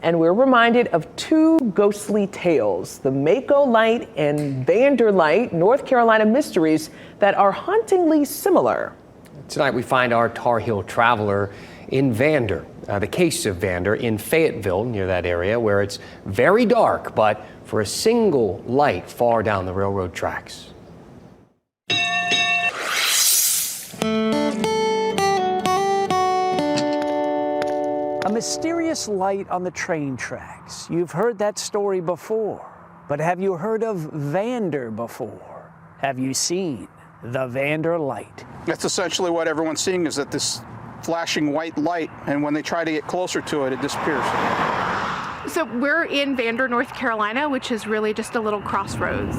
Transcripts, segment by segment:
and we're reminded of two ghostly tales, the Mako Light and Vander Light, North Carolina mysteries that are hauntingly similar. Tonight we find our Tar Heel traveler in Vander, the case of Vander in Fayetteville, near that area, where it's very dark, but for a single light far down the railroad tracks. A mysterious light on the train tracks. You've heard that story before, but have you heard of Vander before? Have you seen the Vander Light? That's essentially what everyone's seeing, is that this flashing white light, and when they try to get closer to it, it disappears. So we're in Vander, North Carolina, which is really just a little crossroads.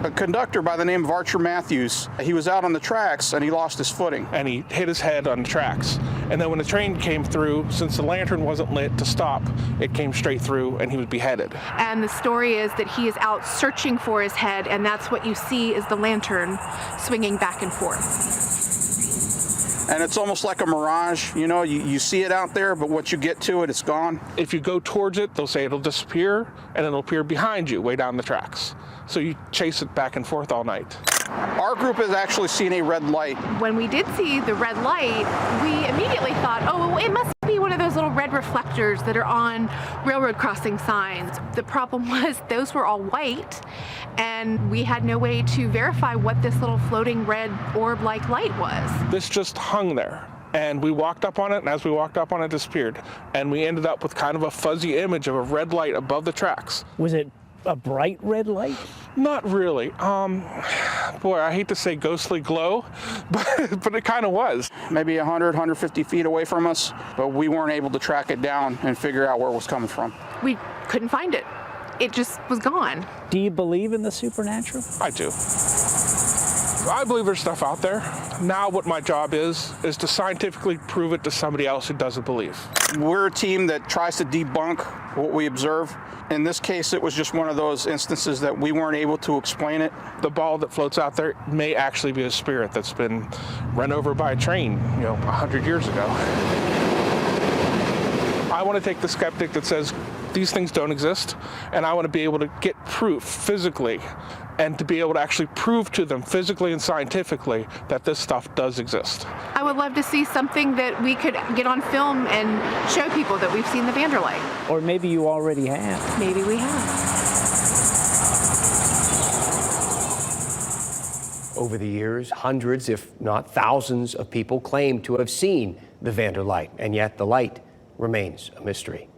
A conductor by the name of Archer Matthews, he was out on the tracks and he lost his footing. And he hit his head on the tracks. And then when the train came through, since the lantern wasn't lit to stop, it came straight through and he was beheaded. And the story is that he is out searching for his head, and that's what you see is the lantern swinging back and forth. And it's almost like a mirage, you know, you see it out there, but once you get to it, it's gone. If you go towards it, they'll say it'll disappear, and it'll appear behind you, way down the tracks. So you chase it back and forth all night. Our group has actually seen a red light. When we did see the red light, we immediately thought, oh, it must be one of those little red reflectors that are on railroad crossing signs. The problem was those were all white, and we had no way to verify what this little floating red orb-like light was. This just hung there. And we walked up on it, and as we walked up on it, it disappeared. And we ended up with kind of a fuzzy image of a red light above the tracks. Was it a bright red light? Not really. Boy, I hate to say ghostly glow, but it kind of was. Maybe 100, 150 feet away from us, but we weren't able to track it down and figure out where it was coming from. We couldn't find it. It just was gone. Do you believe in the supernatural? I do. I believe there's stuff out there. Now what my job is to scientifically prove it to somebody else who doesn't believe. We're a team that tries to debunk what we observe. In this case, it was just one of those instances that we weren't able to explain it. The ball that floats out there may actually be a spirit that's been run over by a train, 100 years ago. I want to take the skeptic that says these things don't exist, and I want to be able to get proof physically and to be able to actually prove to them physically and scientifically that this stuff does exist. I would love to see something that we could get on film and show people that we've seen the Vander Light. Or maybe you already have. Maybe we have. Over the years, hundreds, if not thousands, of people claim to have seen the Vander Light, and yet the light remains a mystery.